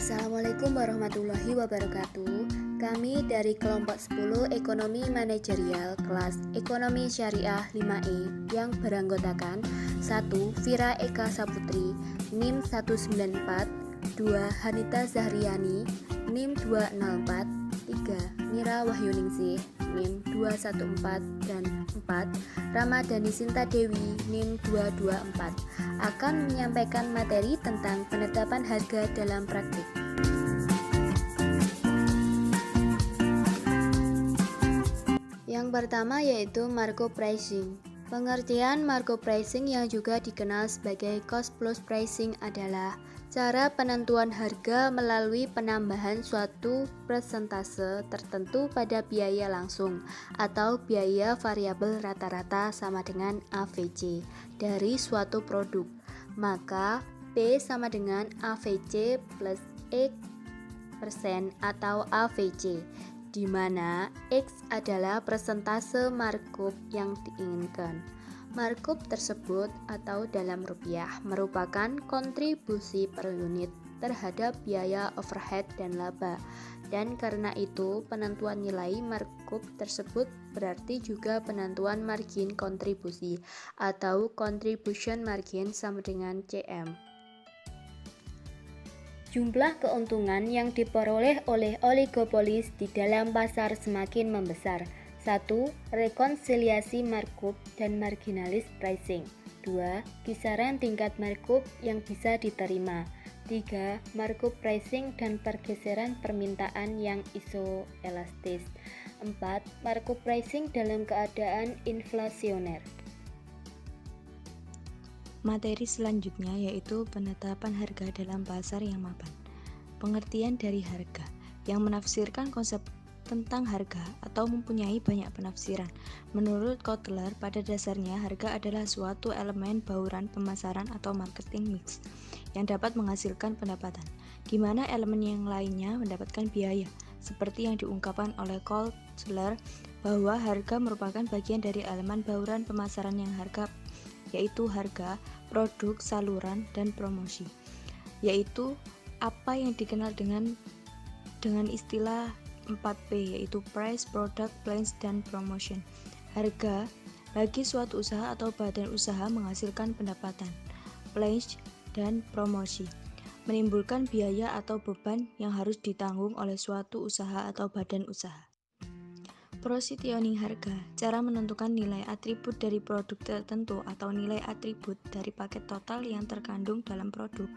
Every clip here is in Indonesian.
Assalamualaikum warahmatullahi wabarakatuh. Kami dari kelompok 10 Ekonomi Manajerial kelas Ekonomi Syariah 5E yang beranggotakan 1. Vira Eka Saputri, NIM 194, 2. Hanita Zahriani, NIM 204, 3. Mira Wahyuningsih, NIM 214 dan 4. Ramadhani Sinta Dewi, NIM 224 akan menyampaikan materi tentang penetapan harga dalam praktik. Yang pertama yaitu markup pricing. Pengertian markup pricing yang juga dikenal sebagai cost plus pricing adalah cara penentuan harga melalui penambahan suatu persentase tertentu pada biaya langsung atau biaya variabel rata-rata sama dengan AVC dari suatu produk. Maka P sama dengan AVC plus X persen atau AVC, di mana X adalah persentase markup yang diinginkan. Markup tersebut atau dalam rupiah merupakan kontribusi per unit terhadap biaya overhead dan laba. Dan karena itu penentuan nilai markup tersebut berarti juga penentuan margin kontribusi atau contribution margin sama dengan CM. Jumlah keuntungan yang diperoleh oleh oligopolis di dalam pasar semakin membesar. 1. Rekonsiliasi markup dan marginalis pricing. 2. Kisaran tingkat markup yang bisa diterima. 3. Markup pricing dan pergeseran permintaan yang isoelastis. 4. Markup pricing dalam keadaan inflasioner. Materi selanjutnya yaitu penetapan harga dalam pasar yang mapan. Pengertian dari harga yang menafsirkan konsep tentang harga atau mempunyai banyak penafsiran. Menurut Kotler, pada dasarnya harga adalah suatu elemen bauran pemasaran atau marketing mix yang dapat menghasilkan pendapatan, di mana elemen yang lainnya mendapatkan biaya. Seperti yang diungkapkan oleh Kotler bahwa harga merupakan bagian dari elemen bauran pemasaran yang harga yaitu harga, produk, saluran, dan promosi, yaitu apa yang dikenal dengan istilah 4P, yaitu price, product, place, dan promotion. Harga bagi suatu usaha atau badan usaha menghasilkan pendapatan. Place dan promosi menimbulkan biaya atau beban yang harus ditanggung oleh suatu usaha atau badan usaha. Positioning harga, cara menentukan nilai atribut dari produk tertentu atau nilai atribut dari paket total yang terkandung dalam produk.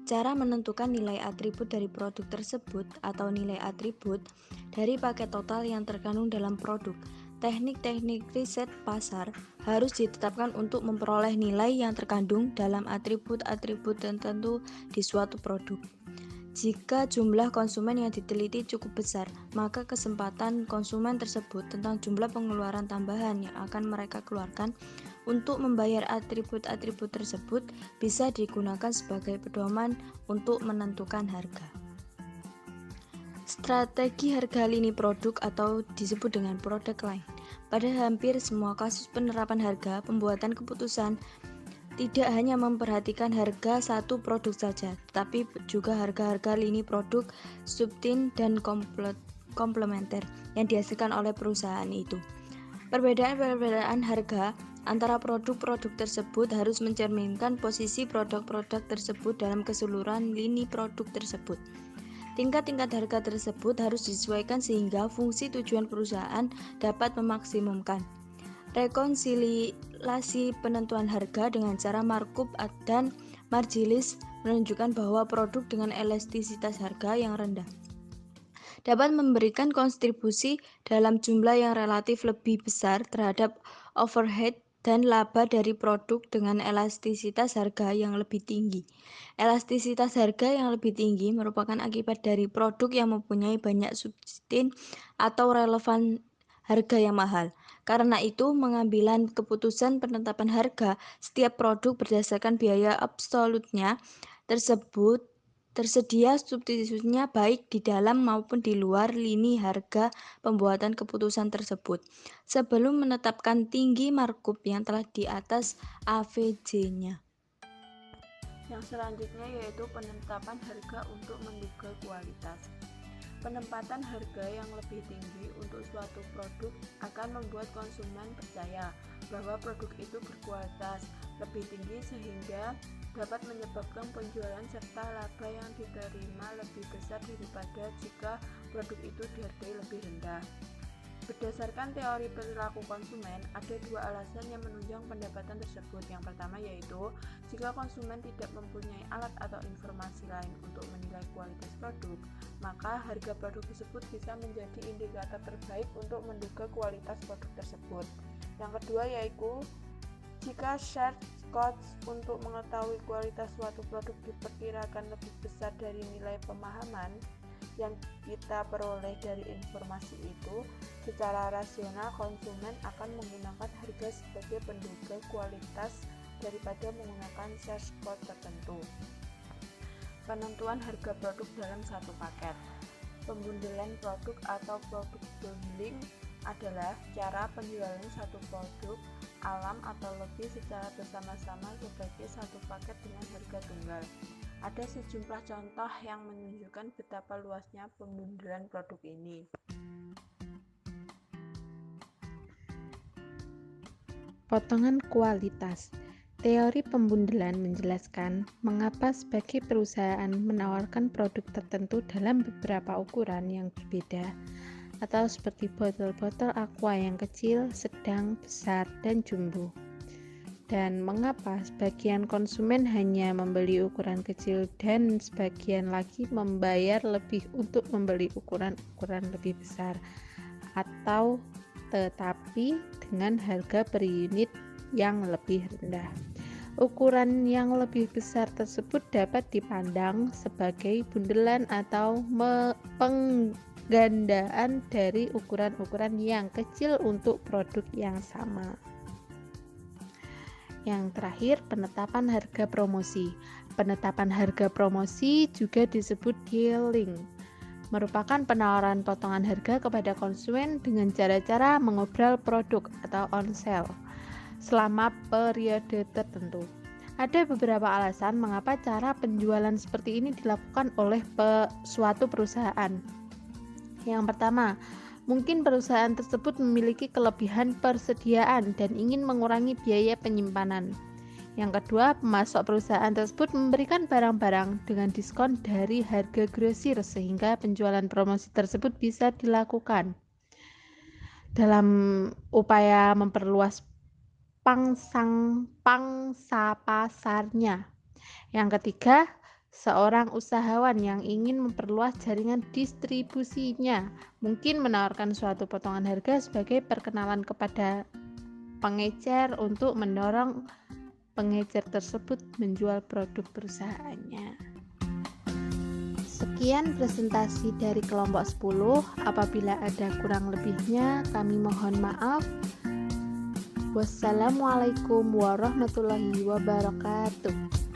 Cara menentukan nilai atribut dari produk tersebut atau nilai atribut dari paket total yang terkandung dalam produk. Teknik-teknik riset pasar harus ditetapkan untuk memperoleh nilai yang terkandung dalam atribut-atribut tertentu di suatu produk. Jika jumlah konsumen yang diteliti cukup besar, maka kesempatan konsumen tersebut tentang jumlah pengeluaran tambahan yang akan mereka keluarkan untuk membayar atribut-atribut tersebut bisa digunakan sebagai pedoman untuk menentukan harga. Strategi harga lini produk atau disebut dengan product line. Pada hampir semua kasus penerapan harga, pembuatan keputusan tidak hanya memperhatikan harga satu produk saja, tetapi juga harga-harga lini produk, subtin, dan komplementer yang dihasilkan oleh perusahaan itu. Perbedaan harga antara produk-produk tersebut harus mencerminkan posisi produk-produk tersebut dalam keseluruhan lini produk tersebut. Tingkat-tingkat harga tersebut harus disesuaikan sehingga fungsi tujuan perusahaan dapat memaksimumkan. Rekonsiliasi penentuan harga dengan cara markup dan margilis menunjukkan bahwa produk dengan elastisitas harga yang rendah dapat memberikan kontribusi dalam jumlah yang relatif lebih besar terhadap overhead dan laba dari produk dengan elastisitas harga yang lebih tinggi. Elastisitas harga yang lebih tinggi merupakan akibat dari produk yang mempunyai banyak substin atau relevan harga yang mahal. Karena itu, mengambilan keputusan penetapan harga setiap produk berdasarkan biaya absolutnya tersebut tersedia substitusinya baik di dalam maupun di luar lini harga pembuatan keputusan tersebut sebelum menetapkan tinggi markup yang telah di atas AVJ-nya. Yang selanjutnya yaitu penetapan harga untuk menduga kualitas. Penempatan harga yang lebih tinggi untuk suatu produk akan membuat konsumen percaya bahwa produk itu berkualitas lebih tinggi sehingga dapat menyebabkan penjualan serta laba yang diterima lebih besar daripada jika produk itu dihargai lebih rendah. Berdasarkan teori perilaku konsumen, ada dua alasan yang menunjang pendapatan tersebut. Yang pertama yaitu, jika konsumen tidak mempunyai alat atau informasi lain untuk menilai kualitas produk, maka harga produk tersebut bisa menjadi indikator terbaik untuk menduga kualitas produk tersebut. Yang kedua yaitu, jika search cost untuk mengetahui kualitas suatu produk diperkirakan lebih besar dari nilai pemahaman yang kita peroleh dari informasi itu, secara rasional konsumen akan menggunakan harga sebagai penduga kualitas daripada menggunakan search code tertentu. Penentuan harga produk dalam satu paket. Pembundelan produk atau produk bundling adalah cara penjualan satu produk alam atau lebih secara bersama-sama sebagai satu paket dengan harga tunggal. Ada sejumlah contoh yang menunjukkan betapa luasnya pembundelan produk ini. Potongan kualitas. Teori pembundelan menjelaskan mengapa sebagai perusahaan menawarkan produk tertentu dalam beberapa ukuran yang berbeda, atau seperti botol-botol aqua yang kecil, sedang, besar, dan jumbo. Dan mengapa sebagian konsumen hanya membeli ukuran kecil dan sebagian lagi membayar lebih untuk membeli ukuran-ukuran lebih besar, atau tetapi dengan harga per unit yang lebih rendah. Ukuran yang lebih besar tersebut dapat dipandang sebagai bundelan atau penggandaan dari ukuran-ukuran yang kecil untuk produk yang sama. Yang terakhir, penetapan harga promosi. Penetapan harga promosi juga disebut dealing, merupakan penawaran potongan harga kepada konsumen dengan cara-cara mengobrol produk atau on sale selama periode tertentu. Ada beberapa alasan mengapa cara penjualan seperti ini dilakukan oleh suatu perusahaan. Yang pertama, mungkin perusahaan tersebut memiliki kelebihan persediaan dan ingin mengurangi biaya penyimpanan. Yang kedua, pemasok perusahaan tersebut memberikan barang-barang dengan diskon dari harga grosir sehingga penjualan promosi tersebut bisa dilakukan dalam upaya memperluas pangsa pasarnya. Yang ketiga, seorang usahawan yang ingin memperluas jaringan distribusinya mungkin menawarkan suatu potongan harga sebagai perkenalan kepada pengecer untuk mendorong pengecer tersebut menjual produk perusahaannya. Sekian presentasi dari kelompok 10. Apabila ada kurang lebihnya, kami mohon maaf. Wassalamualaikum warahmatullahi wabarakatuh.